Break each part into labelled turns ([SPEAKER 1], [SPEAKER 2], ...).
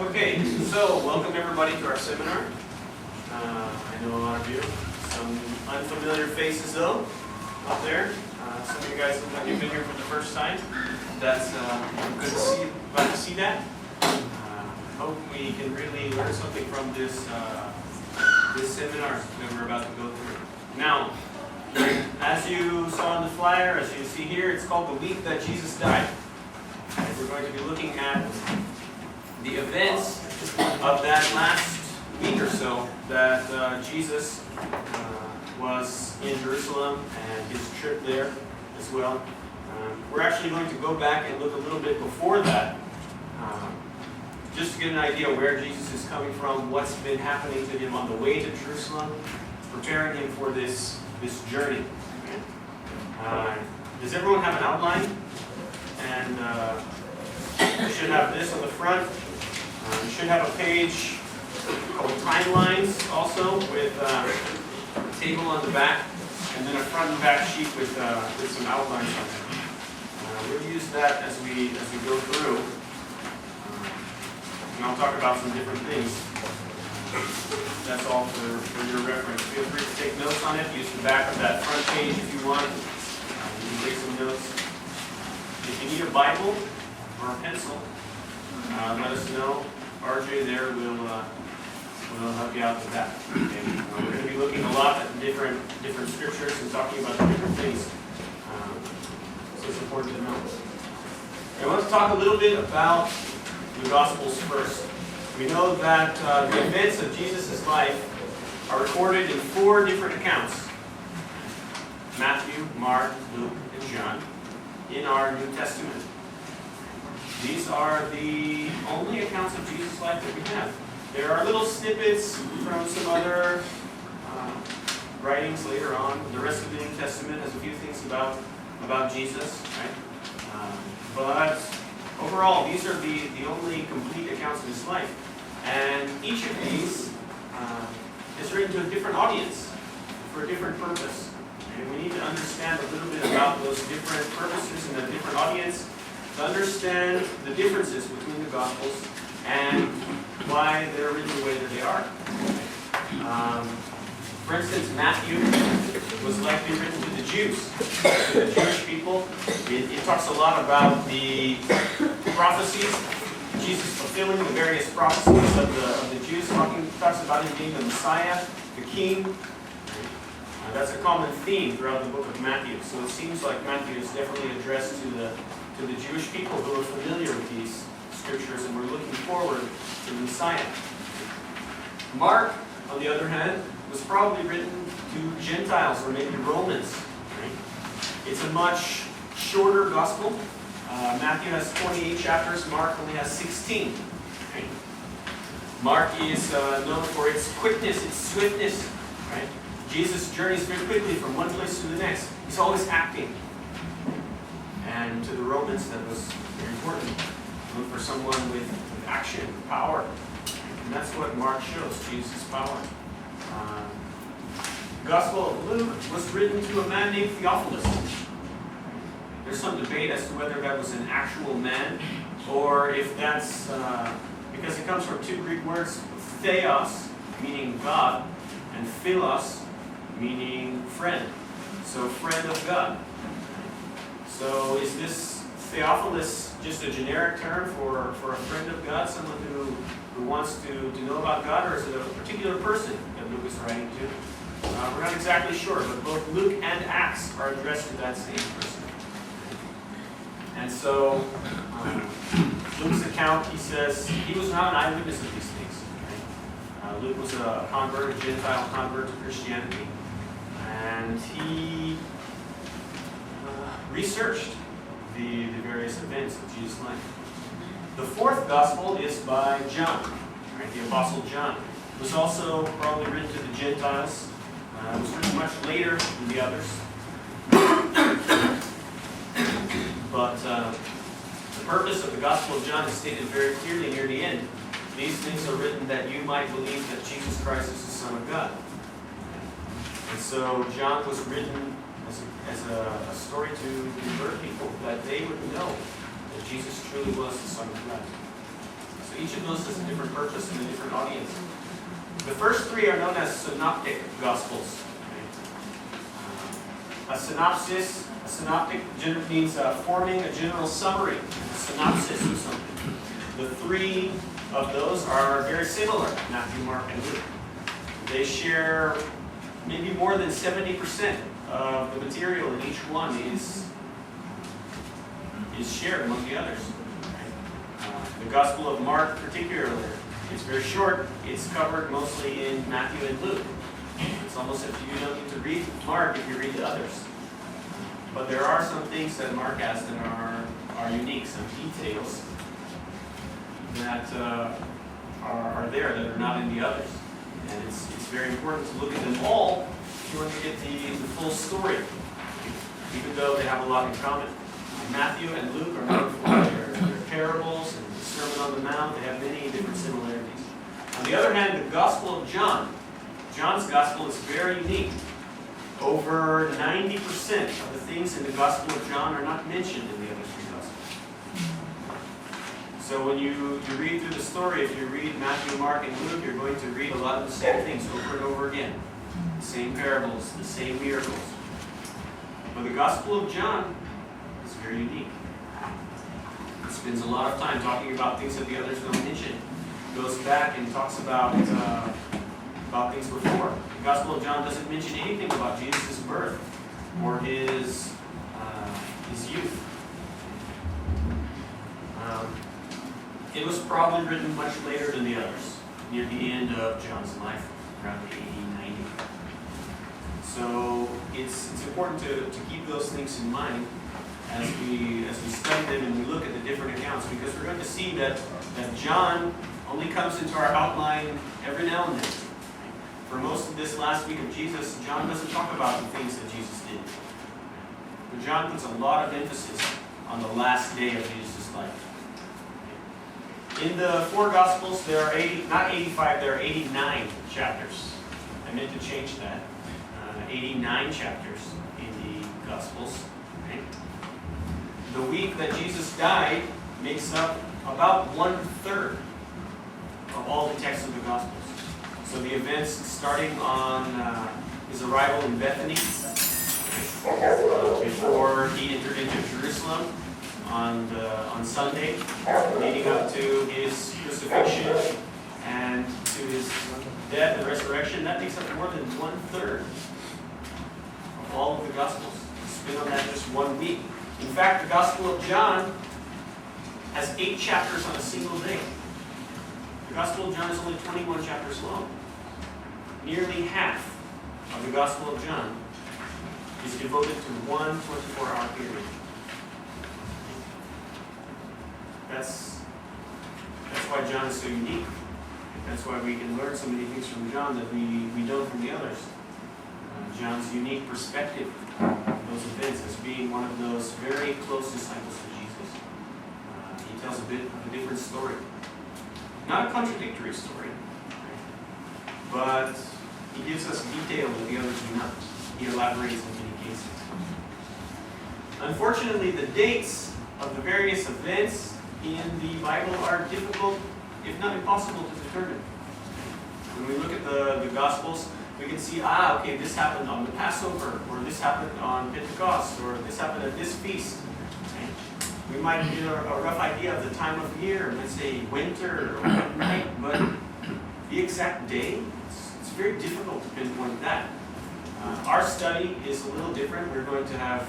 [SPEAKER 1] Okay, so welcome everybody to our seminar. I know a lot of you. Some unfamiliar faces though, out there. Some of you guys look like you've been here for the first time. That's good to see. Glad to see that. Hope we can really learn something from this this seminar that we're about to go through. Now, as you saw on the flyer, as you see here, it's called the week that Jesus died. And we're going to be looking at the events of that last week or so that Jesus was in Jerusalem and his trip there as well. We're actually going to go back and look a little bit before that, just to get an idea where Jesus is coming from, what's been happening to him on the way to Jerusalem, preparing him for this journey. Does everyone have an outline? And you should have this on the front. You should have a page called Timelines also, with a table on the back, and then a front and back sheet with some outlines on it. We'll use that as we go through, and I'll talk about some different things. That's all for your reference. Feel free to take notes on it. Use the back of that front page if you want. You can take some notes. If you need a Bible or a pencil, let us know. RJ there will help you out with that. Okay. We're going to be looking a lot at different scriptures and talking about different things. So it's important to know. I want to talk a little bit about the Gospels first. We know that the events of Jesus' life are recorded in 4 different accounts: Matthew, Mark, Luke, and John, in our New Testament. These are the only accounts of Jesus' life that we have. There are little snippets from some other writings later on. The rest of the New Testament has a few things about Jesus, right? But overall, these are the only complete accounts of his life. And each of these is written to a different audience for a different purpose. And we need to understand a little bit about those different purposes and a different audience to understand the differences between the Gospels and why they're written the way that they are. For instance, Matthew was likely written to the Jews, to the Jewish people. It talks a lot about the prophecies, Jesus fulfilling the various prophecies of the Jews, talks about him being the Messiah, the King. That's a common theme throughout the book of Matthew. So it seems like Matthew is definitely addressed to the Jewish people who are familiar with these scriptures and we're looking forward to the Messiah. Mark, on the other hand, was probably written to Gentiles or maybe Romans. Right? It's a much shorter gospel. Matthew has 28 chapters. Mark only has 16. Right? Mark is known for its quickness, its swiftness. Right? Jesus journeys very quickly from one place to the next. He's always acting. And to the Romans, that was very important. Look for someone with action, power. And that's what Mark shows, Jesus' power. The Gospel of Luke was written to a man named Theophilus. There's some debate as to whether that was an actual man, or if that's, because it comes from 2 Greek words, theos, meaning God, and philos, meaning friend. So, friend of God. So is this Theophilus just a generic term for a friend of God, someone who wants to know about God, or is it a particular person that Luke is writing to? We're not exactly sure, but both Luke and Acts are addressed to that same person. And so, Luke's account, he says, he was not an eyewitness of these things. Right? Luke was a convert, a Gentile convert to Christianity, and he researched the various events of Jesus' life. The 4th gospel is by John, right? The Apostle John. It was also probably written to the Gentiles. It was written much later than the others. But the purpose of the Gospel of John is stated very clearly near the end. These things are written that you might believe that Jesus Christ is the Son of God. And so John was written as a story to convert people, that they would know that Jesus truly was the Son of God. So Each of those has a different purpose and a different audience. The first three are known as synoptic gospels. A synoptic means forming a general summary, a synopsis of something. The three of those are very similar, Matthew, Mark, and Luke. They share maybe more than 70% of the material in each one is shared among the others. The Gospel of Mark particularly, it's very short. It's covered mostly in Matthew and Luke. It's almost as if you don't need to read Mark if you read the others. But there are some things that Mark has that are unique, some details that are there that are not in the others. And it's very important to look at them all if you want to get the full story, even though they have a lot in common. Matthew and Luke are known for their parables and the Sermon on the Mount. They have many different similarities. On the other hand, the Gospel of John, John's Gospel is very unique. Over 90% of the things in the Gospel of John are not mentioned in the other three Gospels. So when you read through the story, if you read Matthew, Mark, and Luke, you're going to read a lot of the same things over and over again. The same parables, the same miracles. But the Gospel of John is very unique. It spends a lot of time talking about things that the others don't mention. It goes back and talks about things before. The Gospel of John doesn't mention anything about Jesus' birth or his youth. It was probably written much later than the others, near the end of John's life, around 80, 90. So it's important to keep those things in mind as we study them and we look at the different accounts, because we're going to see that John only comes into our outline every now and then. For most of this last week of Jesus, John doesn't talk about the things that Jesus did. But John puts a lot of emphasis on the last day of Jesus' life. In the four Gospels, there are 89 chapters. I meant to change that. 89 chapters in the Gospels. Okay? The week that Jesus died makes up about 1/3 of all the texts of the Gospels. So the events starting on his arrival in Bethany, before he entered into Jerusalem on Sunday, leading up to his crucifixion and to his death and resurrection, that makes up more than 1/3 of all of the Gospels. Spent on that just 1 week. In fact, the Gospel of John has 8 chapters on a single day. The Gospel of John is only 21 chapters long. Nearly half of the Gospel of John is devoted to one 24-hour period. That's why John is so unique. That's why we can learn so many things from John that we don't from the others. John's unique perspective of those events as being one of those very close disciples to Jesus. He tells a bit of a different story. Not a contradictory story, but he gives us detail that the others do not. He elaborates in many cases. Unfortunately, the dates of the various events in the Bible are difficult, if not impossible, to determine. When we look at the Gospels, we can see, okay, this happened on the Passover, or this happened on Pentecost, or this happened at this feast. We might get a rough idea of the time of year, let's say winter or night, but the exact day, it's very difficult to pinpoint that. Our study is a little different. We're going to have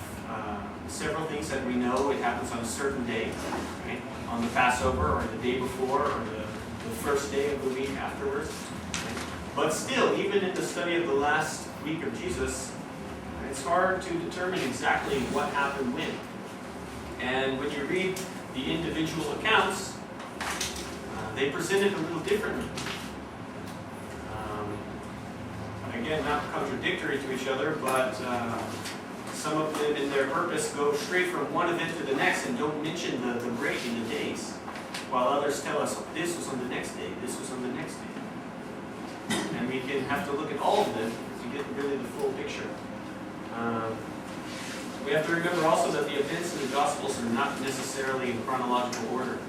[SPEAKER 1] several things that we know it happens on a certain day, right? On the Passover, or the day before, or the first day of the week afterwards. Right? But still, even in the study of the last week of Jesus, it's hard to determine exactly what happened when. And when you read the individual accounts, they present it a little differently. Again, not contradictory to each other, but some of them in their purpose go straight from one event to the next and don't mention the break in the days, while others tell us, this was on the next day, this was on the next day. And we can have to look at all of them to get really the full picture. We have to remember also that the events in the Gospels are not necessarily in chronological order.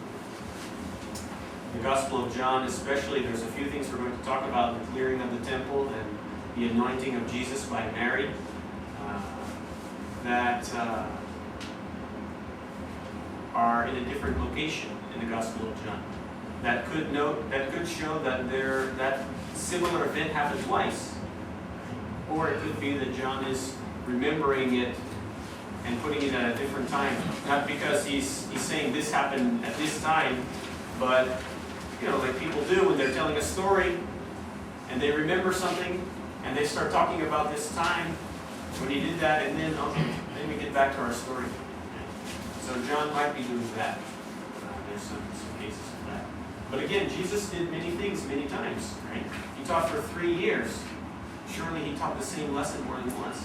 [SPEAKER 1] the Gospel of John especially, there's a few things we're going to talk about: the clearing of the temple and the anointing of Jesus by Mary, that are in a different location in the Gospel of John. That could show that that similar event happened twice. Or it could be that John is remembering it and putting it at a different time. Not because he's saying this happened at this time, but like people do when they're telling a story and they remember something and they start talking about this time when he did that, and then we get back to our story. So John might be doing that. There's some cases of that. But again, Jesus did many things many times, right? He taught for 3 years. Surely he taught the same lesson more than once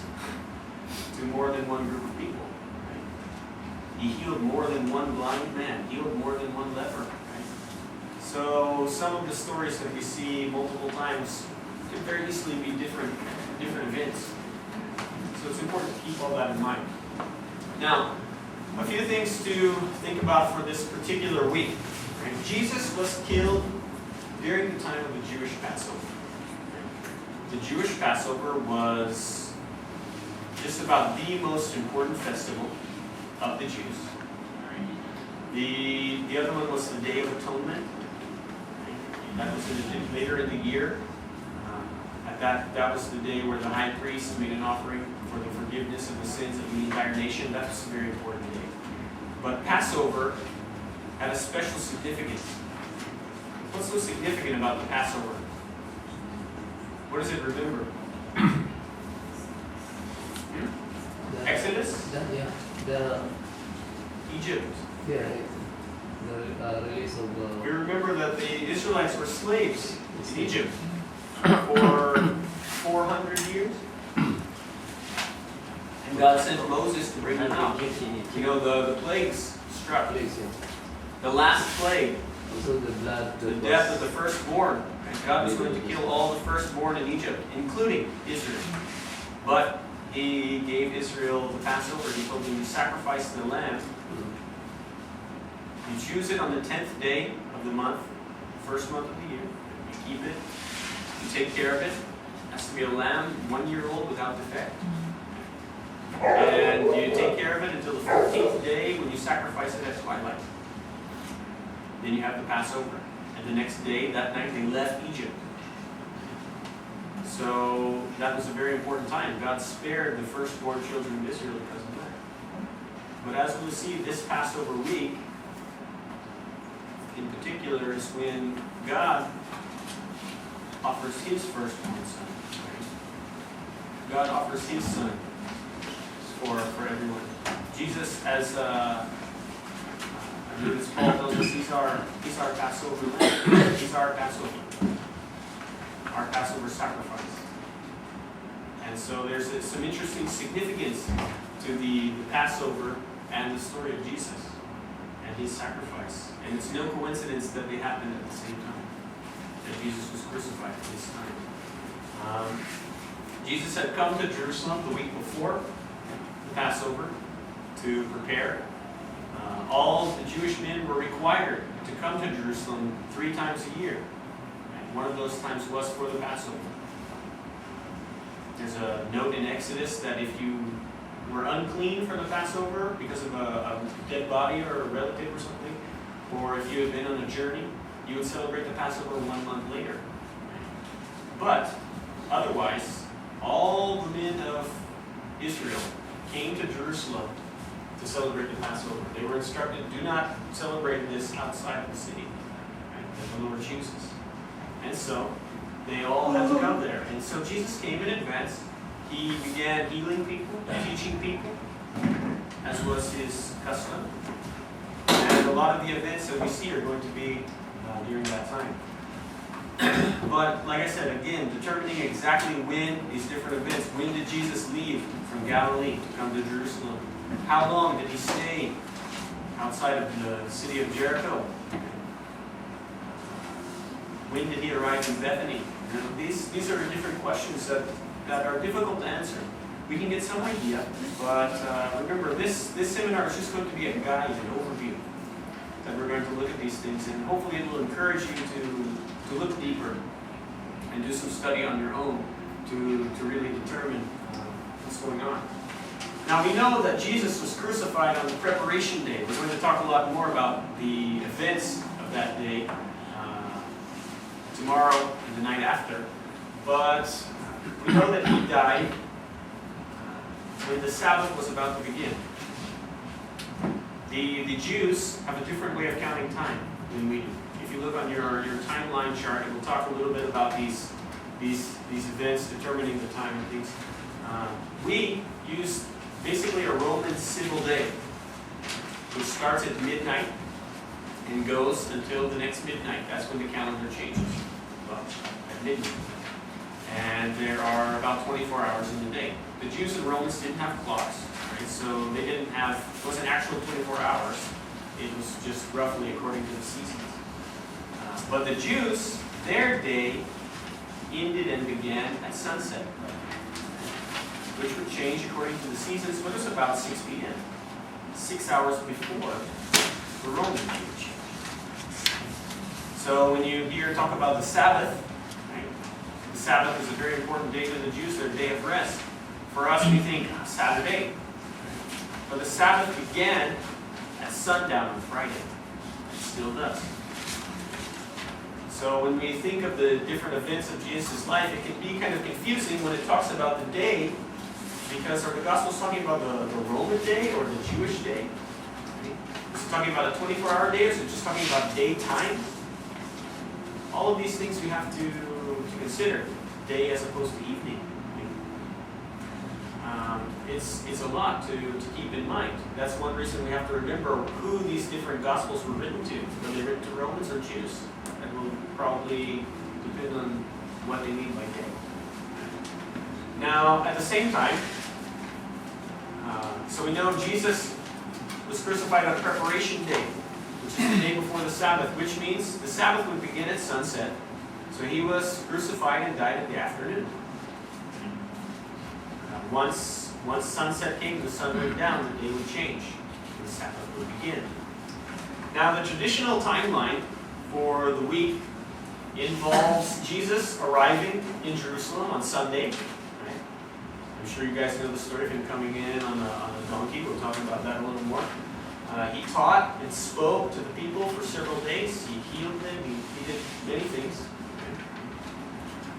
[SPEAKER 1] to more than one group of people. Right? He healed more than one blind man, healed more than one leper. Right? So some of the stories that we see multiple times could very easily be different events. So it's important to keep all that in mind. Now, a few things to think about for this particular week. Right? Jesus was killed during the time of the Jewish Passover. The Jewish Passover was just about the most important festival of the Jews. The other one was the Day of Atonement. That was later in the year. That was the day where the high priest made an offering for the forgiveness of the sins of the entire nation. That was a very important day. But Passover had a special significance. What's so significant about the Passover? What does it remember? Exodus? Egypt.
[SPEAKER 2] Yeah, the release of the...
[SPEAKER 1] We remember that the Israelites were slaves in Egypt for 400 years. And God sent Moses to bring them out. The plagues struck. The last plague,
[SPEAKER 2] Also the blood.
[SPEAKER 1] the death of the firstborn. And God was going to kill all the firstborn in Egypt, including Israel. But He gave Israel the Passover. He told them to sacrifice the lamb. You choose it on the 10th day of the month, the first month of the year. You keep it. You take care of it. It has to be a lamb, 1 year old, without defect. And you take care of it until the 14th day when you sacrifice it at twilight. Then you have the Passover. And the next day, that night, they left Egypt. So that was a very important time. God spared the firstborn children of Israel because of that. But as we'll see, this Passover week, in particular, is when God offers His firstborn son. God offers His son for everyone. Jesus, as I believe it's Paul tells us, He's our Passover lamb. He's our Passover sacrifice. And so there's some interesting significance to the Passover and the story of Jesus and His sacrifice. And it's no coincidence that they happened at the same time, that Jesus was crucified at this time. Jesus had come to Jerusalem the week before the Passover to prepare. All the Jewish men were required to come to Jerusalem 3 times a year. And one of those times was for the Passover. There's a note in Exodus that if you were unclean for the Passover because of a dead body or a relative or something, or if you had been on a journey, you would celebrate the Passover 1 month later. But otherwise, all the men of Israel came to Jerusalem to celebrate the Passover. They were instructed, do not celebrate this outside of the city, that the Lord chooses. And so they all had to come there. And so Jesus came in advance. He began healing people, teaching people, as was His custom. And a lot of the events that we see are going to be during that time. But like I said, again, determining exactly when these different events, when did Jesus leave from Galilee to come to Jerusalem? How long did He stay outside of the city of Jericho? When did He arrive in Bethany? These are different questions that are difficult to answer. We can get some idea, but remember, this seminar is just going to be a guide, an overview. that we're going to look at these things, and hopefully it will encourage you to look deeper and do some study on your own to really determine what's going on. Now we know that Jesus was crucified on the preparation day. We're going to talk a lot more about the events of that day tomorrow and the night after. But we know that he died when the Sabbath was about to begin. The Jews have a different way of counting time than we do. If you look on your timeline chart, it will talk a little bit about these events determining the time and things. We use basically a Roman civil day, which starts at midnight and goes until the next midnight. That's when the calendar changes. Well, at midnight. And there are about 24 hours in the day. The Jews and Romans didn't have clocks, right? So they didn't have, it wasn't actual 24 hours. It was just roughly according to the seasons. But the Jews, their day ended and began at sunset, which would change according to the seasons, but it was about 6 p.m., 6 hours before the Roman age. So when you hear talk about the Sabbath, right, the Sabbath is a very important day to the Jews, their day of rest. For us, we think Saturday. But the Sabbath began at sundown on Friday. It still does. So when we think of the different events of Jesus' life, it can be kind of confusing when it talks about the day, because are the Gospels talking about the Roman day or the Jewish day? Is it talking about a 24-hour day, or is it just talking about daytime? All of these things we have to consider, day as opposed to evening. It's a lot to keep in mind. That's one reason we have to remember who these different Gospels were written to. Were they written to Romans or Jews? That will probably depend on what they mean by day. Now, at the same time, so we know Jesus was crucified on preparation day, which is the day before the Sabbath, which means the Sabbath would begin at sunset. So he was crucified and died in the afternoon. Once sunset came, the sun went down, the day would change. The Sabbath would begin. Now, the traditional timeline for the week involves Jesus arriving in Jerusalem on Sunday. Right? I'm sure you guys know the story of him coming in on a donkey. We'll talk about that a little more. He taught and spoke to the people for several days. He healed them. He did many things.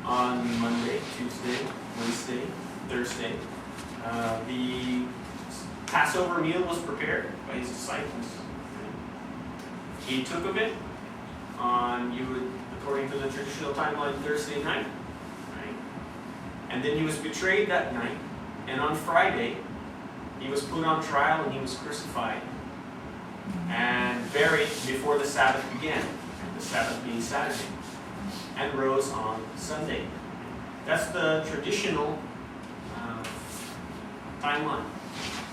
[SPEAKER 1] On Monday, Tuesday, Wednesday, Thursday, the Passover meal was prepared by his disciples. He took of it on, according to the traditional timeline, Thursday night. Right? And then he was betrayed that night. And on Friday, he was put on trial and he was crucified and buried before the Sabbath began, the Sabbath being Saturday, and rose on Sunday. That's the traditional timeline.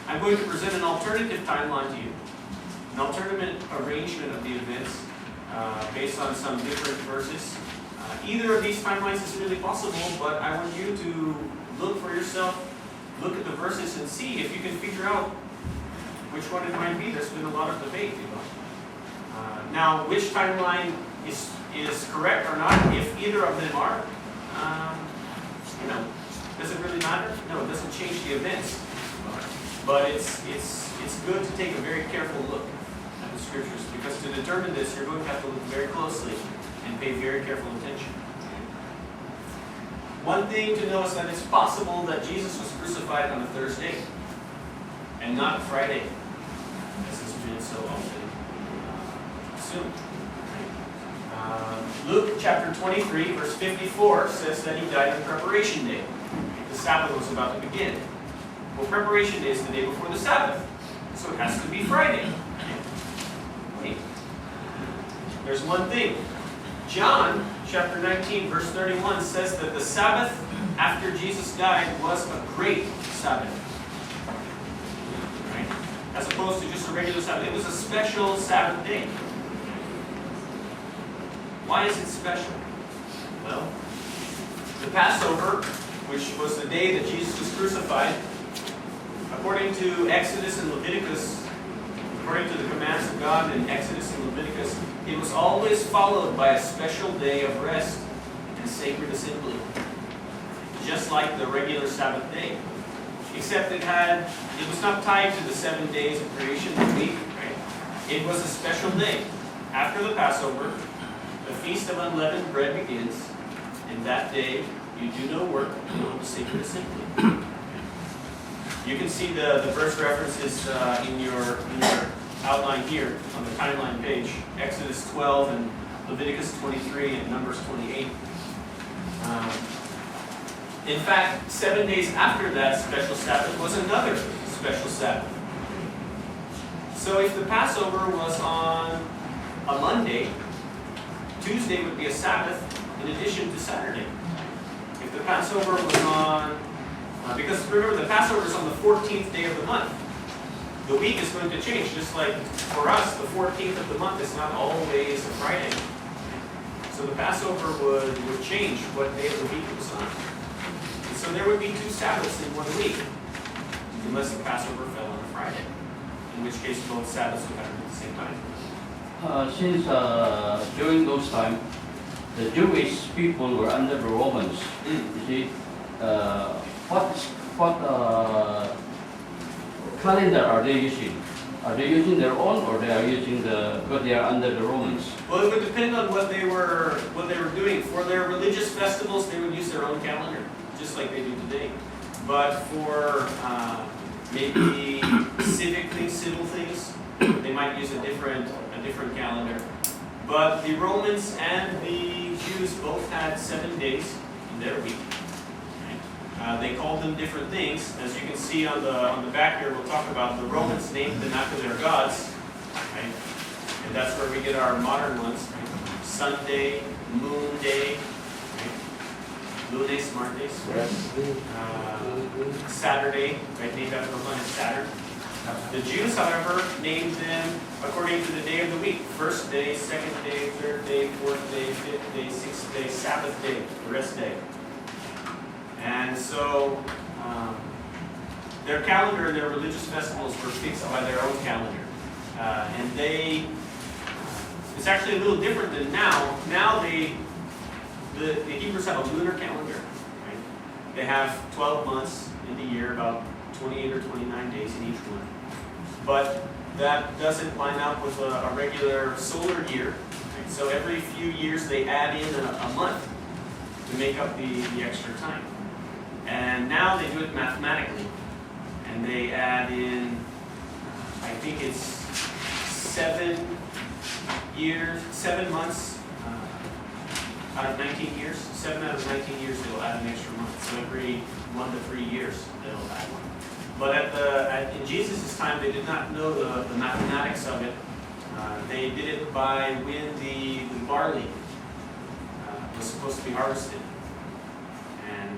[SPEAKER 1] I'm going to present an alternative timeline to you, an alternative arrangement of the events based on some different verses. Either of these timelines is really possible, but I want you to look for yourself, look at the verses and see if you can figure out which one it might be. There's been a lot of debate, now, which timeline is correct or not, if either of them are, does it really matter? No, it doesn't change the events. But it's good to take a very careful look at the scriptures, because to determine this, you're going to have to look very closely and pay very careful attention. One thing to know is that it's possible that Jesus was crucified on a Thursday and not a Friday, as has been so often assumed. Luke chapter 23, verse 54 says that he died on preparation day. The Sabbath was about to begin. Well, preparation day is the day before the Sabbath, so it has to be Friday. Wait. There's one thing. John chapter 19, verse 31 says that the Sabbath after Jesus died was a great Sabbath. Right? As opposed to just a regular Sabbath. It was a special Sabbath day. Why is it special? Well, the Passover, which was the day that Jesus was crucified, according to Exodus and Leviticus, according to the commands of God in Exodus and Leviticus, it was always followed by a special day of rest and sacred assembly, just like the regular Sabbath day. Except it was not tied to the 7 days of creation of the week, right? It was a special day. After the Passover, the Feast of Unleavened Bread begins, and that day you do no work, you know, the sacred assembly. You can see the verse references in your outline here on the timeline page. Exodus 12 and Leviticus 23 and Numbers 28. In fact, 7 days after that special Sabbath was another special Sabbath. So if the Passover was on a Monday, Tuesday would be a Sabbath in addition to Saturday. If the Passover was on, because remember the Passover is on the 14th day of the month. The week is going to change, just like for us, the 14th of the month is not always a Friday. So the Passover would change what day of the week it was on. And so there would be 2 Sabbaths in 1 week, unless the Passover fell on a Friday, in which case both Sabbaths would happen at the same time.
[SPEAKER 3] Since during those times, the Jewish people were under the Romans. You see, what calendar are they using? Are they using their own, or they are using because they are under the Romans?
[SPEAKER 1] Well, it would depend on what they were doing. For their religious festivals, they would use their own calendar, just like they do today. But for maybe civic things, civil things, they might use a different calendar. But the Romans and the Jews both had 7 days in their week. They called them different things. As you can see on the back here, we'll talk about the Romans named them after their gods. Right? And that's where we get our modern ones. Right? Sunday, Moon Day, right? Lunes, Martes, Saturday, right? Named after the planet Saturn. The Jews, however, named them according to the day of the week. First day, second day, third day, fourth day, fifth day, sixth day, Sabbath day, rest day. And so their calendar and their religious festivals were fixed by their own calendar. And it's actually a little different than now. Now the Hebrews have a lunar calendar. Right? They have 12 months in the year, about 28 or 29 days in each one. But that doesn't line up with a regular solar year. Right? So every few years they add in a month to make up the extra time. And now they do it mathematically. And they add in, I think it's 7 months out of 19 years. 7 out of 19 years they will add an extra month. So every 1 to 3 years they'll add one. But in Jesus' time they did not know the mathematics of it. They did it by when the barley was supposed to be harvested.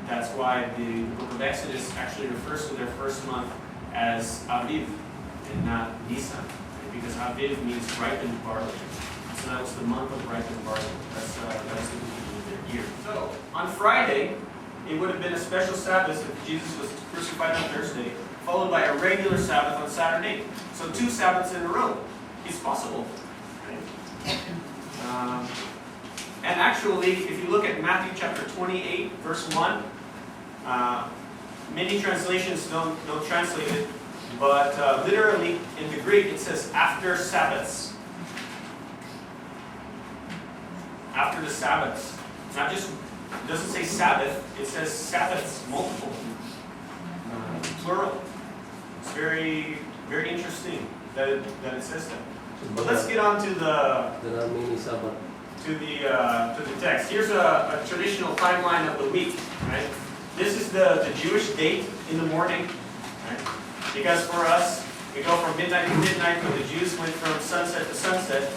[SPEAKER 1] That's why the book of Exodus actually refers to their first month as Aviv and not Nisan, because Aviv means ripened barley. So that was the month of ripened barley. That's the beginning of their year. So on Friday, it would have been a special Sabbath if Jesus was crucified on Thursday, followed by a regular Sabbath on Saturday. So 2 Sabbaths in a row. It's possible. Right? And actually, if you look at Matthew chapter 28, verse 1, many translations don't translate it, but literally in the Greek it says after Sabbaths. After the Sabbaths. It's not just, it doesn't say Sabbath, it says Sabbaths, multiple, plural. It's very, very interesting that it says that. But let's get on to
[SPEAKER 2] There are many Sabbath.
[SPEAKER 1] to the text. Here's a traditional timeline of the week, right? This is the Jewish date in the morning, right? Because for us, we go from midnight to midnight, but the Jews went from sunset to sunset.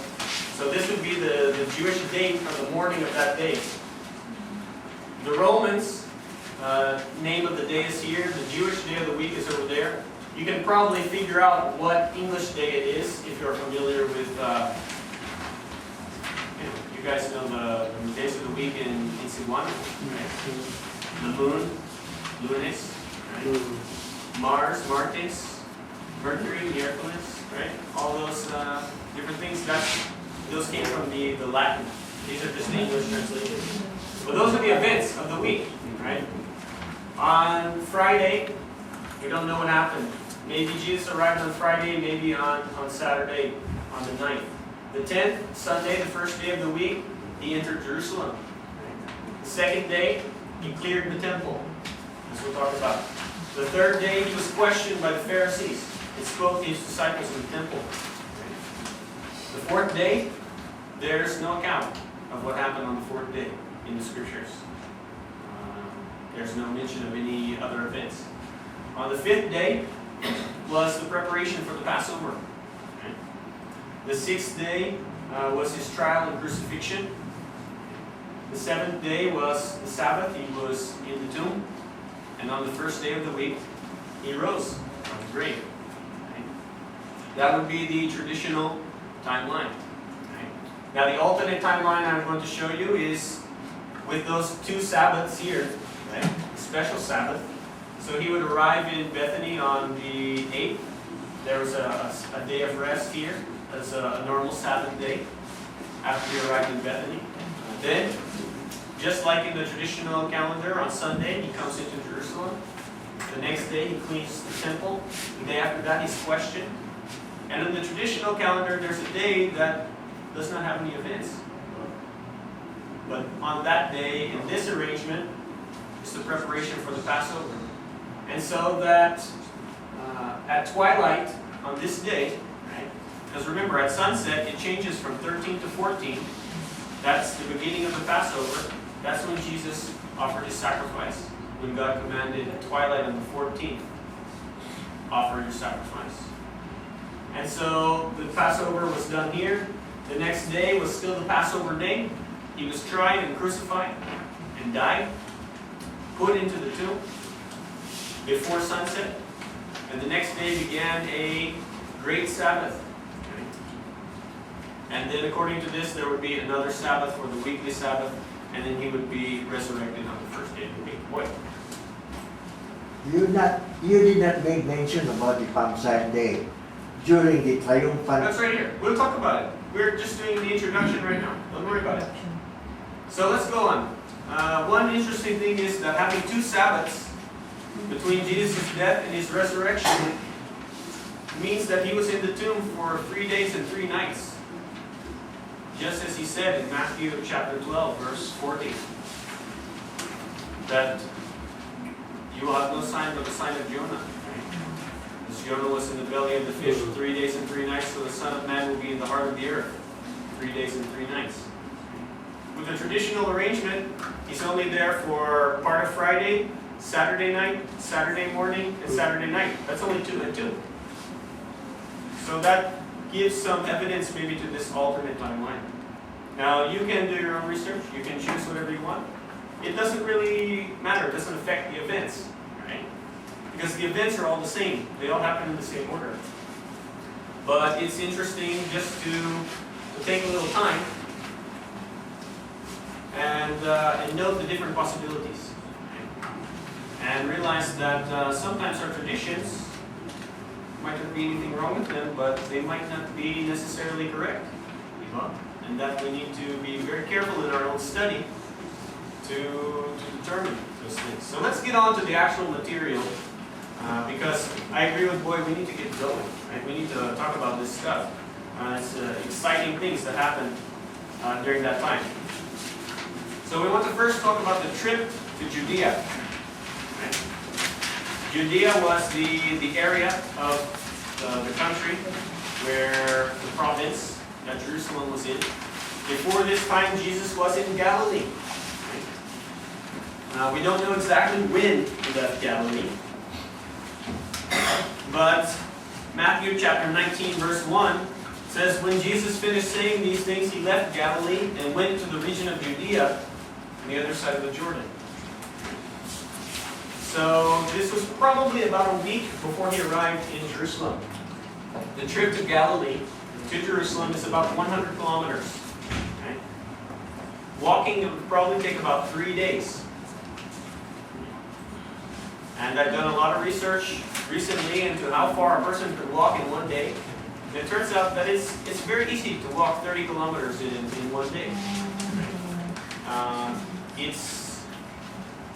[SPEAKER 1] So this would be the Jewish date of the morning of that day. The Romans, name of the day is here. The Jewish day of the week is over there. You can probably figure out what English day it is if you're familiar with you guys know the days of the week in Cebuano, right? The moon, lunes, right? Mars, martes, Mercury, Miraculous, right? All those different things. Those came from the Latin. These are just the English translations. But those are the events of the week, right? On Friday, we don't know what happened. Maybe Jesus arrived on Friday, maybe on Saturday, on the 9th. The 10th, Sunday, the first day of the week, he entered Jerusalem. The second day, he cleared the temple. This we'll talk about. The third day, he was questioned by the Pharisees and spoke to his disciples in the temple. The fourth day, there's no account of what happened on the fourth day in the scriptures. There's no mention of any other events. On the fifth day was the preparation for the Passover. The sixth day was his trial and crucifixion. The seventh day was the Sabbath. He was in the tomb. And on the first day of the week, he rose from the grave. That would be the traditional timeline. Now the alternate timeline I'm going to show you is with those two Sabbaths here, right? Special Sabbath. So he would arrive in Bethany on the 8th. There was a day of rest here as a normal Sabbath day after he arrived in Bethany. Then, just like in the traditional calendar, on Sunday he comes into Jerusalem. The next day he cleans the temple. The day after that he's questioned. And in the traditional calendar there's a day that does not have any events. But on that day, in this arrangement, is the preparation for the Passover. And so that at twilight on this day, right, because remember at sunset it changes from 13 to 14. That's the beginning of the Passover. That's when Jesus offered his sacrifice. When God commanded at twilight on the 14th, offer your sacrifice. And so the Passover was done here. The next day was still the Passover day. He was tried and crucified and died, put into the tomb before sunset. And the next day began a great Sabbath. And then according to this, there would be another Sabbath for the weekly Sabbath, and then he would be resurrected on the first day of the week. What?
[SPEAKER 4] You did not make mention about the Palm Sunday during the triumphant.
[SPEAKER 1] That's right here. We'll talk about it. We're just doing the introduction right now. Don't worry about it. So let's go on. One interesting thing is that having two Sabbaths between Jesus' death and his resurrection means that he was in the tomb for 3 days and 3 nights. Just as he said in Matthew chapter 12, verse 40. That you will have no sign but the sign of Jonah. As Jonah was in the belly of the fish for 3 days and 3 nights, so the Son of Man will be in the heart of the earth 3 days and 3 nights. With the traditional arrangement, he's only there for part of Friday, Saturday night, Saturday morning, and Saturday night. That's only 2 and 2. So that gives some evidence maybe to this alternate timeline. Now you can do your own research, you can choose whatever you want. It doesn't really matter, it doesn't affect the events, right? Because the events are all the same, they all happen in the same order. But it's interesting just to take a little time and note the different possibilities. And realize that sometimes our traditions might not be anything wrong with them, but they might not be necessarily correct. And that we need to be very careful in our own study to determine those things. So let's get on to the actual material, because I agree with Boy, we need to get going. Right? We need to talk about this stuff. It's exciting things that happened during that time. So we want to first talk about the trip to Judea. Right? Judea was the area of the country where the province that Jerusalem was in. Before this time, Jesus was in Galilee. We don't know exactly when he left Galilee. But Matthew chapter 19, verse 1 says, when Jesus finished saying these things, he left Galilee and went to the region of Judea on the other side of the Jordan. So this was probably about a week before he arrived in Jerusalem. The trip to Galilee, to Jerusalem, is about 100 kilometers. Okay? Walking, it would probably take about 3 days. And I've done a lot of research recently into how far a person could walk in one day. And it turns out that it's very easy to walk 30 kilometers in one day.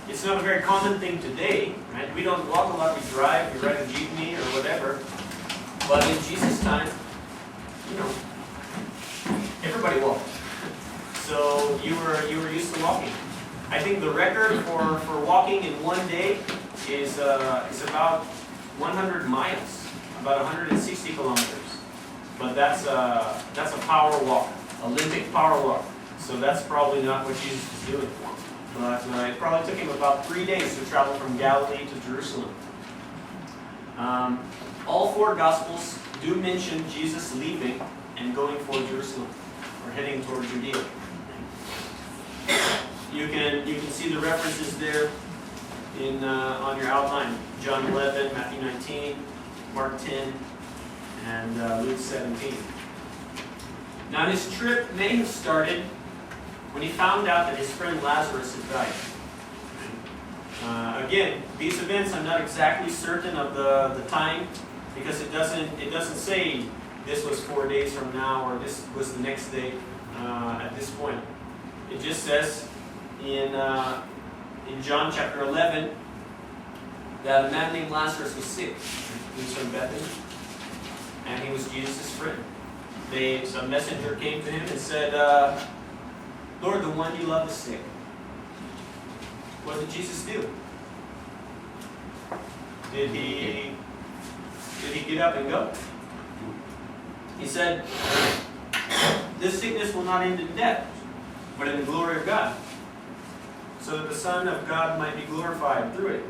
[SPEAKER 1] It's not a very common thing today, right? We don't walk a lot, we drive, we ride a jeepney or whatever. But in Jesus' time, you know, everybody walked. So you were used to walking. I think the record for walking in one day is about 100 miles, about 160 kilometers. But that's a power walk, Olympic power walk. So that's probably not what Jesus was doing. But it probably took him about 3 days to travel from Galilee to Jerusalem. All four Gospels do mention Jesus leaving and going for Jerusalem, or heading toward Judea. You can see the references there on your outline. John 11, Matthew 19, Mark 10, and Luke 17. Now his trip may have started when he found out that his friend Lazarus had died. Again, these events I'm not exactly certain of the time, because it doesn't say this was 4 days from now or this was the next day at this point. It just says in John chapter 11 that a man named Lazarus was sick. He was from Bethany, and he was Jesus' friend. Some messenger came to him and said, Lord, the one you love is sick. What did Jesus do? Did he get up and go? He said, this sickness will not end in death, but in the glory of God, so that the Son of God might be glorified through it.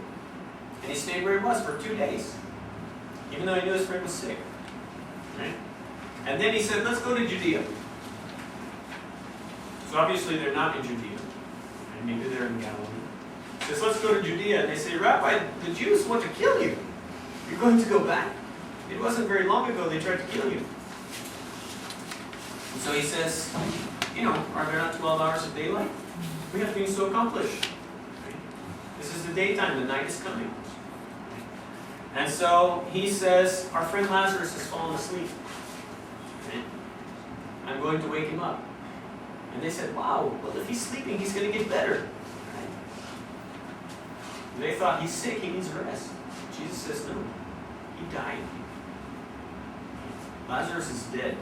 [SPEAKER 1] And he stayed where he was for 2 days, even though he knew his friend was sick. Right? And then he said, let's go to Judea. So obviously they're not in Judea, and maybe they're in Galilee. He says, let's go to Judea. And they say, Rabbi, the Jews want to kill you. You're going to go back? It wasn't very long ago they tried to kill you. And so he says, are there not 12 hours of daylight? We have things to accomplish. Right? This is the daytime, the night is coming. And so he says, our friend Lazarus has fallen asleep. Right? I'm going to wake him up. And they said, wow, well if he's sleeping, he's going to get better. Right? They thought he's sick, he needs rest. Jesus says, no, he died. Lazarus is dead.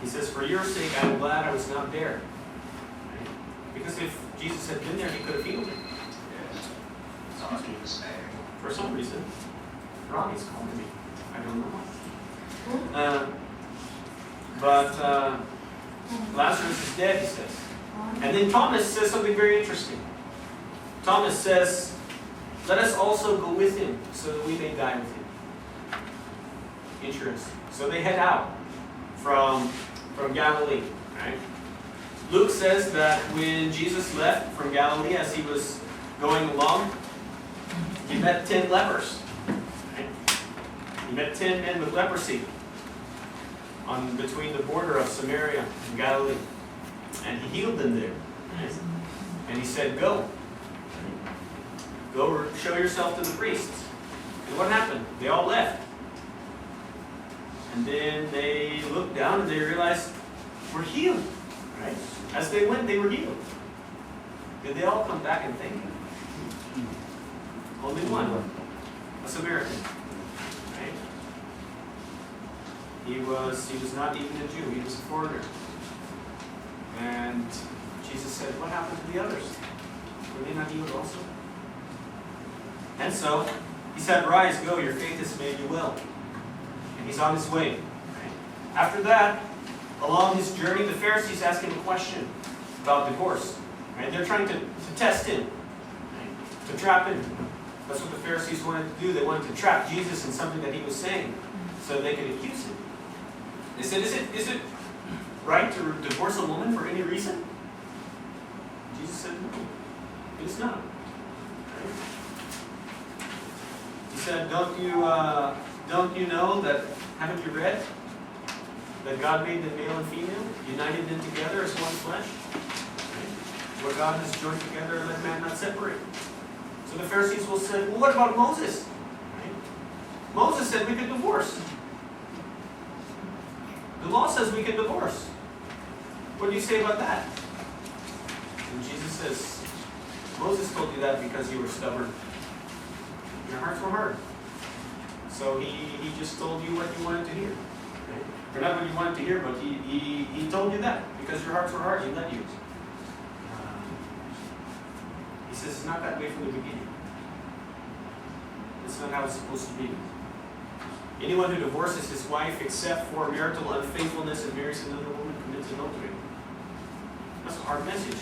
[SPEAKER 1] He says, for your sake, I am glad I was not there. Right? Because if Jesus had been there, he could have healed him. For some reason, Ronnie's calling me. I don't know why. Lazarus is dead, he says. And then Thomas says something very interesting. Thomas says, let us also go with him so that we may die with him. Interesting. So they head out from Galilee. Right? Luke says that when Jesus left from Galilee as he was going along, he met 10 lepers. Right? He met 10 men with leprosy between the border of Samaria and Galilee. And he healed them there. Right? And he said, go. Go show yourself to the priests. And what happened? They all left. And then they looked down and they realized, we're healed. Right? As they went, they were healed. Did they all come back and thank him? Only one. A Samaritan. Right? He was not even a Jew, he was a foreigner. And Jesus said, what happened to the others? Were they not healed also? And so, he said, rise, go, your faith has made you well. And he's on his way. Right? After that, along his journey, the Pharisees ask him a question about divorce. Right? They're trying to test him, right? To trap him. That's what the Pharisees wanted to do. They wanted to trap Jesus in something that he was saying so they could accuse him. They said, is it right to divorce a woman for any reason? Jesus said, no, it is not. Right? He said, don't you know that, haven't you read that God made them male and female, united them together as one flesh? Right? What God has joined together, let man not separate. So the Pharisees will say, well, what about Moses? Right? Moses said we could divorce. The law says we can divorce. What do you say about that? And Jesus says, Moses told you that because you were stubborn. Your hearts were hard. So he just told you what you wanted to hear. Right? Or not what you wanted to hear, but he told you that because your hearts were hard. He let you. He says it's not that way from the beginning. It's not how it's supposed to be. Anyone who divorces his wife except for marital unfaithfulness and marries another woman commits adultery. That's a hard message.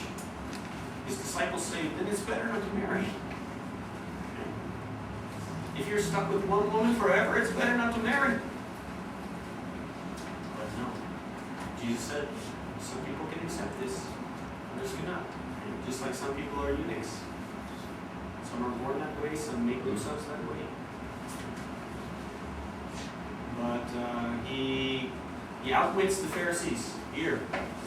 [SPEAKER 1] His disciples say, then it's better not to marry. If you're stuck with one woman forever, it's better not to marry. But no. Jesus said, some people can accept this, others cannot. Just like some people are eunuchs. Some are born that way, some make themselves that way. But he outwits the Pharisees here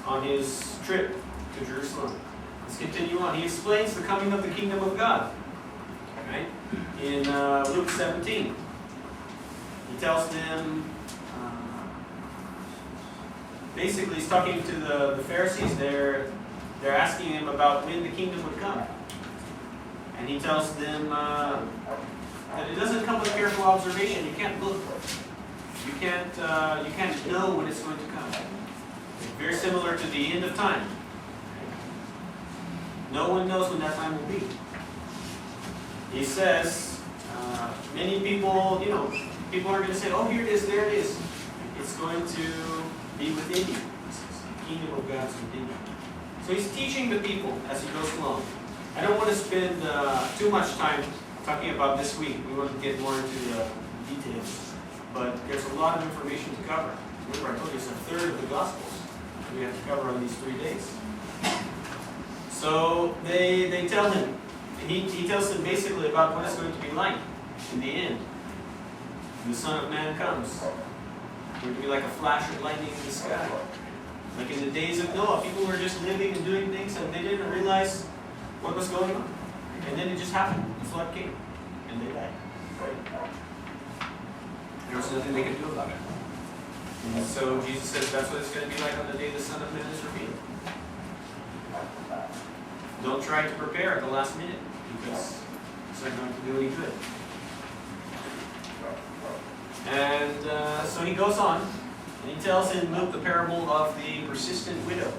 [SPEAKER 1] on his trip to Jerusalem. Let's continue on. He explains the coming of the kingdom of God. Right? In Luke 17. He tells them, basically he's talking to the Pharisees. They're asking him about when the kingdom would come. And he tells them that it doesn't come with careful observation. You can't look. You can't know when it's going to come. Very similar to the end of time. No one knows when that time will be. He says, many people, people are going to say, oh, here it is, there it is. It's going to be within you. The kingdom of God is within you. So he's teaching the people as he goes along. I don't want to spend too much time talking about this week. We want to get more into the details. But there's a lot of information to cover. Remember, I told you it's a third of the Gospels we have to cover on these 3 days. So they tell him, he tells them basically about what it's going to be like in the end. When the Son of Man comes. It's going to be like a flash of lightning in the sky. Like in the days of Noah, people were just living and doing things and they didn't realize what was going on. And then it just happened. The flood came. And they died. There was nothing they could do about it. And so Jesus says that's what it's going to be like on the day the Son of Man is revealed. Don't try to prepare at the last minute because it's not going to do any good. And so he goes on and he tells in Luke the parable of the persistent widow.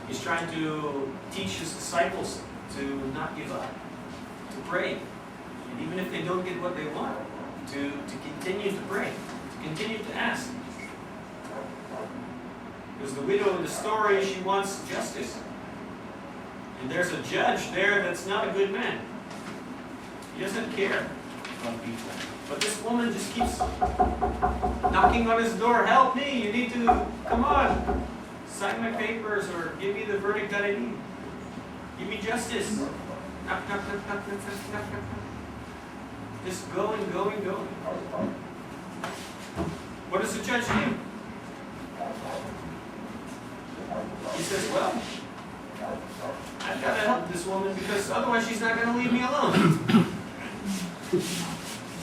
[SPEAKER 1] He's trying to teach his disciples to not give up, to pray. And even if they don't get what they want, to continue to pray, to continue to ask. Because the widow in the story, she wants justice. And there's a judge there that's not a good man. He doesn't care about people. But this woman just keeps knocking on his door. Help me, you need to, come on, sign my papers or give me the verdict that I need. Give me justice. Knock, knock, knock, knock, knock, knock, knock, knock. Just going. What does the judge do? He says, well, I've got to help this woman because otherwise she's not going to leave me alone.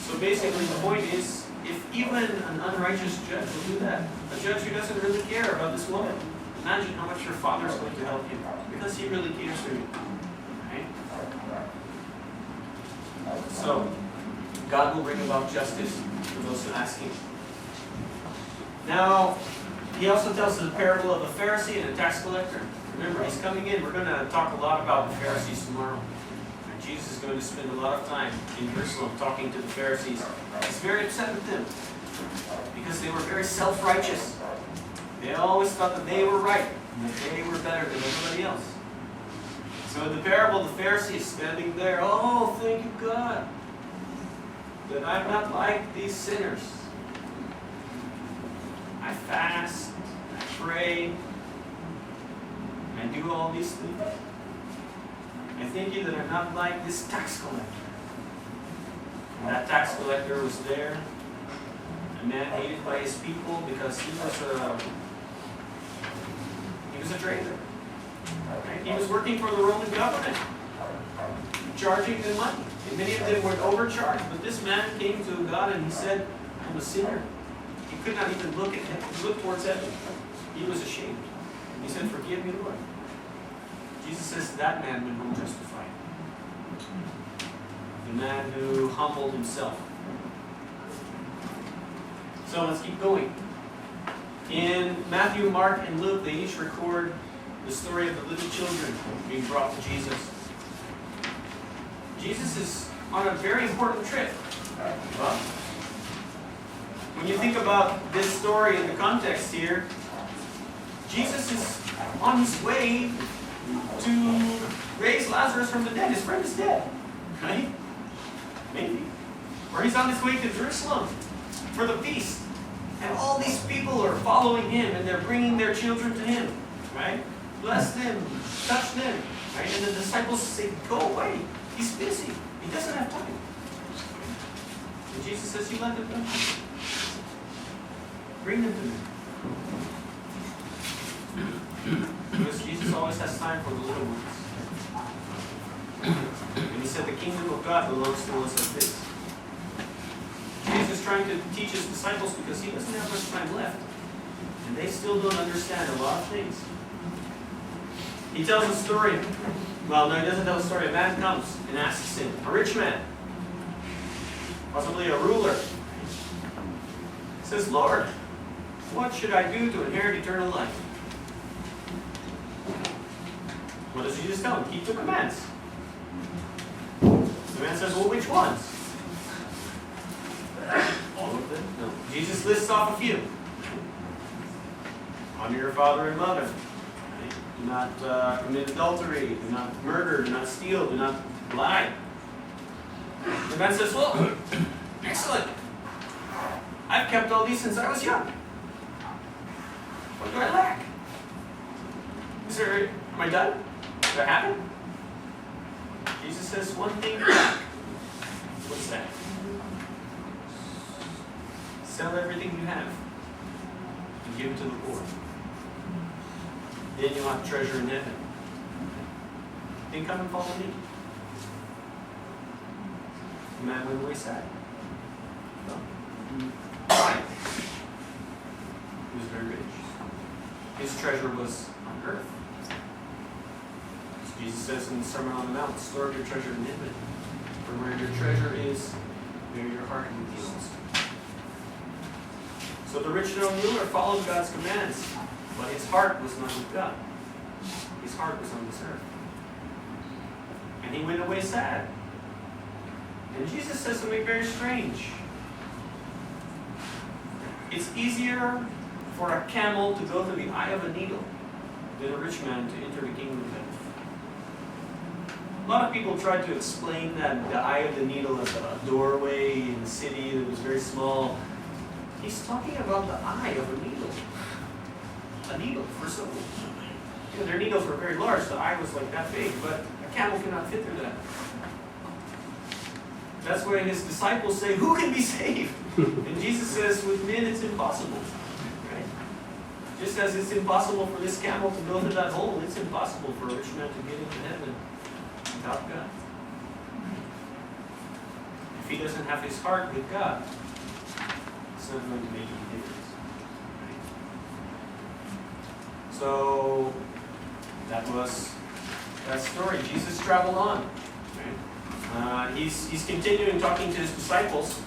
[SPEAKER 1] So basically the point is, if even an unrighteous judge will do that, a judge who doesn't really care about this woman, imagine how much your Father is going to help you because he really cares for you. Right? So, God will bring about justice for those who ask him. Now, he also tells the parable of a Pharisee and a tax collector. Remember, he's coming in. We're going to talk a lot about the Pharisees tomorrow. And Jesus is going to spend a lot of time in Jerusalem talking to the Pharisees. He's very upset with them because they were very self-righteous. They always thought that they were right and that they were better than everybody else. So in the parable, the Pharisee is standing there. Oh, thank you, God, that I'm not like these sinners. I fast, I pray, I do all these things. I thank you that I'm not like this tax collector. And that tax collector was there, a man hated by his people because he was a traitor. Right? He was working for the Roman government. charging them money. And many of them were overcharged. But this man came to God and he said, I'm a sinner. He could not even look towards heaven. He was ashamed. He said, forgive me, Lord. Jesus says that man would be justified. The man who humbled himself. So let's keep going. In Matthew, Mark, and Luke, they each record the story of the little children being brought to Jesus. Jesus is on a very important trip. Well, when you think about this story in the context here, Jesus is on his way to raise Lazarus from the dead. His friend is dead, right? Maybe. Or he's on his way to Jerusalem for the feast. And all these people are following him and they're bringing their children to him, right? Bless them, touch them, right? And the disciples say, go away. He's busy. He doesn't have time. And Jesus says, you let them go. Bring them to me. Because Jesus always has time for the little ones. And he said, the kingdom of God belongs to us like this. Jesus is trying to teach his disciples because he doesn't have much time left. And they still don't understand a lot of things. He tells a story. Well, no, he doesn't tell a story. A man comes and asks him, a rich man, possibly a ruler, says, Lord, what should I do to inherit eternal life? What does Jesus tell him? Keep the commands. The man says, well, which ones? All of them? No. Jesus lists off a few. Honor your father and mother. Do not commit adultery. Do not murder. Do not steal. Do not lie. The man says, well, excellent. I've kept all these since I was young. What do I lack? Am I done? Did that happen? Jesus says one thing. What's that? Sell everything you have and give it to the poor. Then you'll have treasure in heaven. Then come and follow me. The man went away sad. Why? He was very rich. His treasure was on earth. As Jesus says in the Sermon on the Mount, store up your treasure in heaven. For where your treasure is, there your heart will be also. So the rich young ruler followed God's commands, but his heart was not with God. His heart was on this earth. And he went away sad. And Jesus says something very strange. It's easier for a camel to go through the eye of a needle than a rich man to enter the kingdom of heaven. A lot of people tried to explain that the eye of the needle as a doorway in the city that was very small. He's talking about the eye of a needle. A needle for someone. You know, their needles were very large. The eye was like that big, but a camel cannot fit through that. That's why his disciples say, who can be saved? And Jesus says, with men it's impossible. Right? Just as it's impossible for this camel to go through that hole, it's impossible for a rich man to get into heaven without God. If he doesn't have his heart with God, it's not going to make any difference. Right? So that was that story. Jesus traveled on. Right? He's continuing talking to his disciples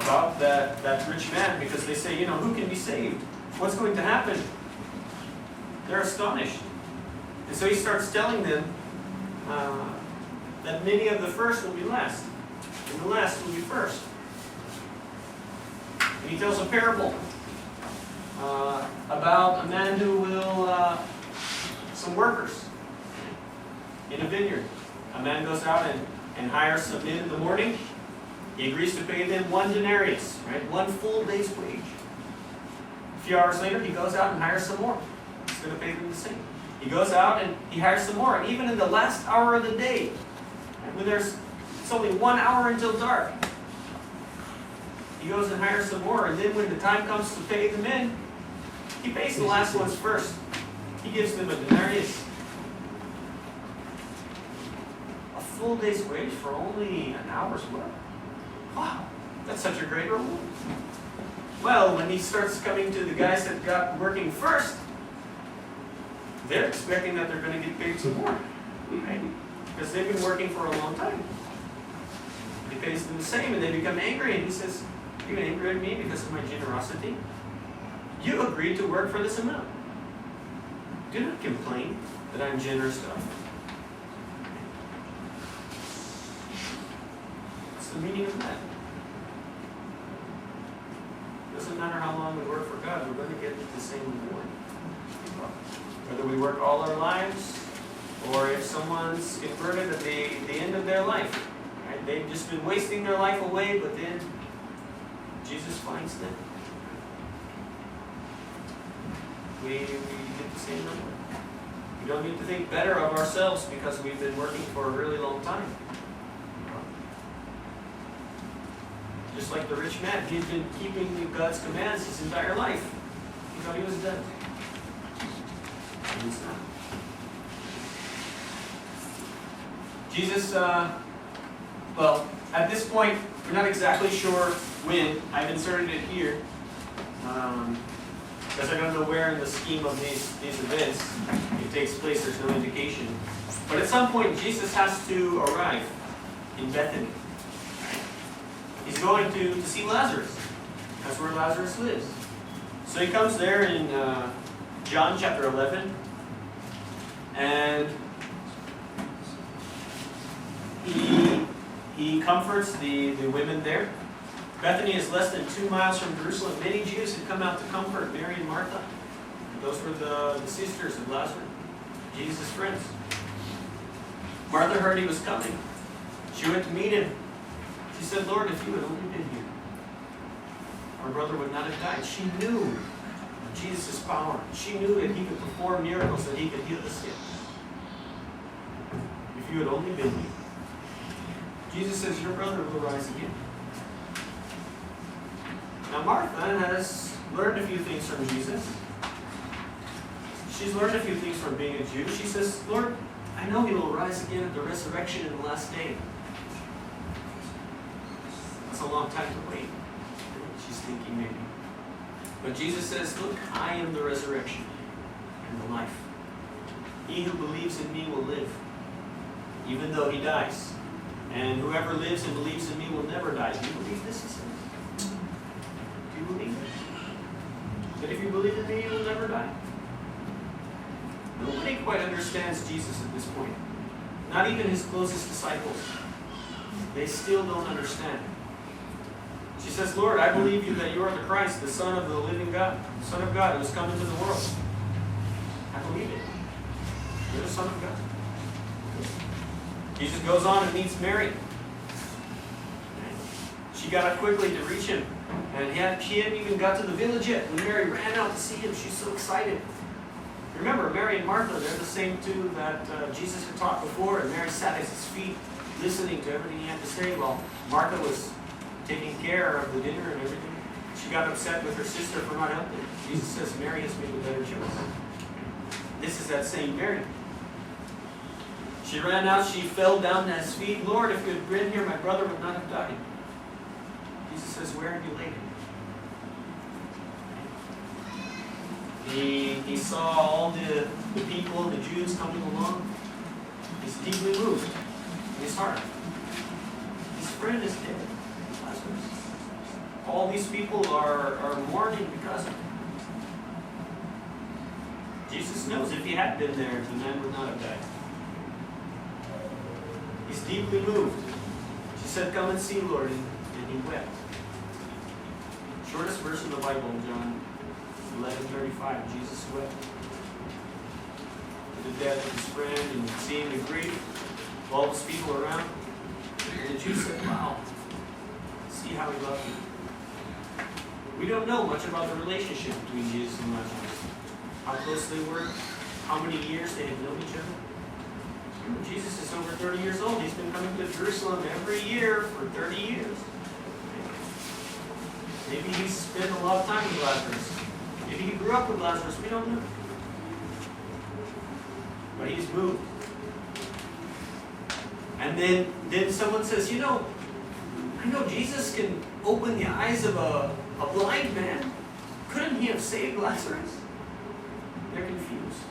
[SPEAKER 1] about that rich man, because they say, you know, who can be saved? What's going to happen? They're astonished. And so he starts telling them that many of the first will be last, and the last will be first. And he tells a parable about a man who will, some workers in a vineyard. A man goes out and hires some men in the morning. He agrees to pay them 1 denarius, right? 1 full day's wage. A few hours later, he goes out and hires some more. He's going to pay them the same. He goes out and he hires some more. And even in the last hour of the day, when it's only 1 hour until dark, he goes and hires some more. And then when the time comes to pay the men, he pays the last ones first. He gives them a denarius. full day's wage for only an hour's work. Wow, that's such a great reward. Well, when he starts coming to the guys that got working first, they're expecting that they're going to get paid some more, right? Because they've been working for a long time. He pays them the same, and they become angry, and he says, "You're angry at me because of my generosity? You agreed to work for this amount. Do not complain that I'm generous to others." What's the meaning of that? Doesn't matter how long we work for God, we're going to get the same reward. Whether we work all our lives, or if someone's converted at the end of their life, right? They've just been wasting their life away, but then Jesus finds them. We get the same reward. We don't need to think better of ourselves because we've been working for a really long time. Just like the rich man, he's been keeping God's commands his entire life. He thought he was dead. And he's not. Jesus, well, at this point, we're not exactly sure when. I've inserted it here. Because I don't know where in the scheme of these events it takes place. There's no indication. But at some point, Jesus has to arrive in Bethany. He's going to see Lazarus. That's where Lazarus lives. So he comes there in John chapter 11. And he comforts the women there. Bethany is less than 2 miles from Jerusalem. Many Jews had come out to comfort Mary and Martha. Those were the sisters of Lazarus, Jesus' friends. Martha heard he was coming. She went to meet him. She said, "Lord, if you had only been here, our brother would not have died." She knew Jesus' power. She knew that he could perform miracles, that he could heal the sick. If you had only been here. Jesus says, "Your brother will rise again." Now Martha has learned a few things from Jesus. She's learned a few things from being a Jew. She says, "Lord, I know he will rise again at the resurrection in the last day." That's a long time to wait. She's thinking maybe. But Jesus says, "Look, I am the resurrection and the life. He who believes in me will live, even though he dies. And whoever lives and believes in me will never die." Do you believe this? He says. Do you believe it? That if you believe in me, you will never die. Nobody quite understands Jesus at this point. Not even his closest disciples. They still don't understand. She says, "Lord, I believe you that you are the Christ, the Son of the living God, the Son of God who has come into the world." I believe it. You're the Son of God. Jesus goes on and meets Mary. She got up quickly to reach him. And she hadn't even got to the village yet when Mary ran out to see him. She's so excited. Remember, Mary and Martha, they're the same two that Jesus had taught before. And Mary sat at his feet listening to everything he had to say while Martha was taking care of the dinner and everything. She got upset with her sister for not helping. Jesus says, "Mary has made a better choice." This is that same Mary. She ran out, she fell down at his feet. "Lord, if you had been here, my brother would not have died." Jesus says, "Where have you laid him?" He saw all the people, the Jews coming along. He's deeply moved in his heart. His friend is dead, Lazarus. All these people are mourning because of him. Jesus knows if he had been there, the man would not have died. He's deeply moved. She said, "Come and see, Lord," and he wept. Shortest verse in the Bible, John 11:35. Jesus wept. The death of his friend and seeing the grief of all those people around. And the Jews said, "Wow, see how he loved you." We don't know much about the relationship between Jesus and Lazarus. How close they were, how many years they had known each other. Jesus is over 30 years old. He's been coming to Jerusalem every year for 30 years. Maybe he spent a lot of time with Lazarus. Maybe he grew up with Lazarus. We don't know. But he's moved. And then someone says, you know, I know Jesus can open the eyes of a blind man. Couldn't he have saved Lazarus? They're confused.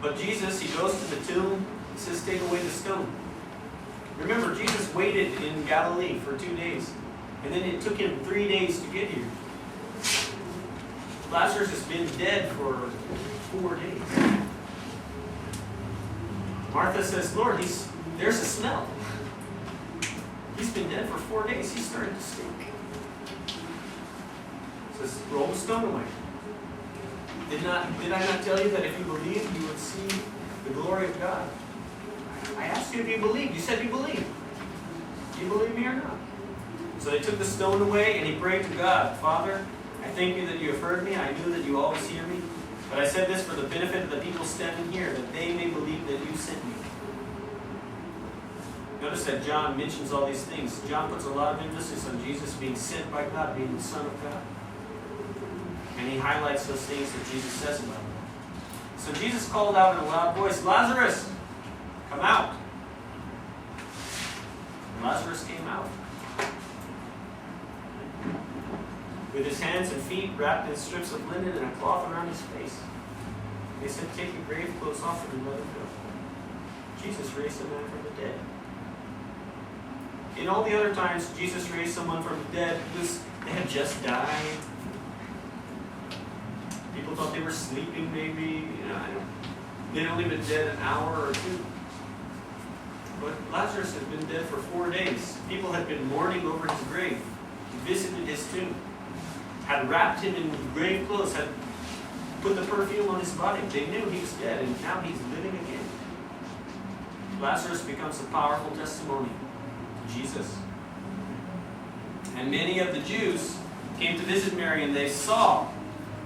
[SPEAKER 1] But Jesus, he goes to the tomb, he says, take away the stone. Remember, Jesus waited in Galilee for 2 days. And then it took him 3 days to get here. Lazarus has been dead for 4 days. Martha says, Lord, there's a smell. He's been dead for 4 days. He's starting to stink. Says, roll the stone away. Did I not tell you that if you believed, you would see the glory of God? I asked you if you believed. You said you believed. Do you believe me or not? So they took the stone away, and he prayed to God, Father, I thank you that you have heard me. I knew that you always hear me. But I said this for the benefit of the people standing here, that they may believe that you sent me. Notice that John mentions all these things. John puts a lot of emphasis on Jesus being sent by God, being the Son of God. And he highlights those things that Jesus says about him. So Jesus called out in a loud voice, Lazarus, come out. And Lazarus came out, with his hands and feet wrapped in strips of linen and a cloth around his face. They said, take your grave clothes off him and let him go. Jesus raised a man from the dead. In all the other times Jesus raised someone from the dead, they had just died. People thought they were sleeping maybe. They'd only been dead an hour or two. But Lazarus had been dead for 4 days. People had been mourning over his grave, visited his tomb, had wrapped him in grave clothes, had put the perfume on his body. They knew he was dead, and now he's living again. Lazarus becomes a powerful testimony to Jesus. And many of the Jews came to visit Mary, and they saw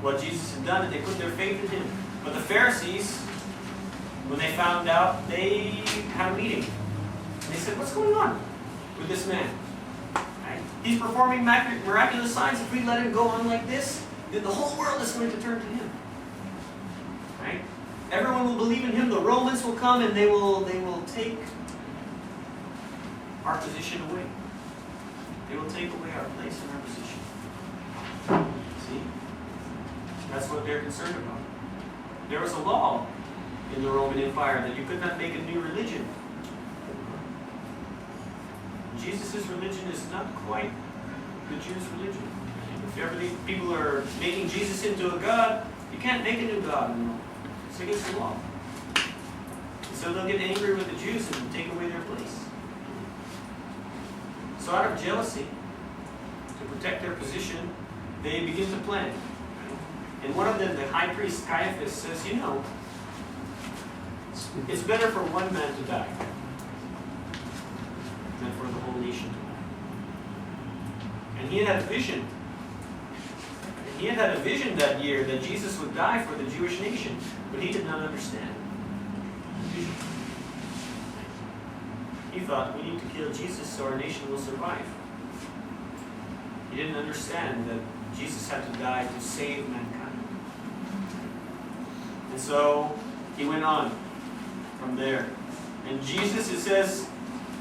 [SPEAKER 1] what Jesus had done, and they put their faith in him. But the Pharisees, when they found out, they had a meeting. And they said, what's going on with this man? Right? He's performing miraculous signs. If we let him go on like this, then the whole world is going to turn to him. Right? Everyone will believe in him. The Romans will come and they will take our position away. They will take away our place and our position. See? That's what they're concerned about. There was a law in the Roman Empire that you could not make a new religion. Jesus' religion is not quite the Jews' religion. If ever these people are making Jesus into a god, you can't make a new god anymore. It's against the law. So they'll get angry with the Jews and take away their place. So out of jealousy, to protect their position, they begin to plan. And one of them, the high priest Caiaphas, says, it's better for one man to die than for the whole nation to die. And he had a vision. He had a vision that year that Jesus would die for the Jewish nation, but he did not understand the vision. He thought, we need to kill Jesus so our nation will survive. He didn't understand that Jesus had to die to save mankind. And so he went on from there. And Jesus, it says,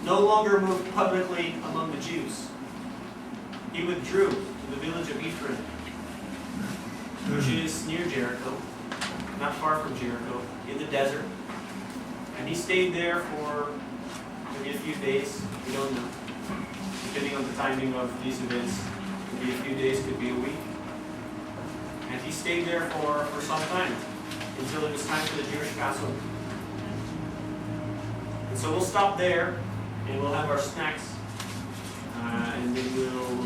[SPEAKER 1] no longer moved publicly among the Jews. He withdrew to the village of Ephraim, which is near Jericho, not far from Jericho, in the desert. And he stayed there for maybe a few days. We don't know. Depending on the timing of these events, could be a few days, could be a week. And he stayed there for some time, until it was time for the Jewish Passover. And so we'll stop there, and we'll have our snacks, and then we'll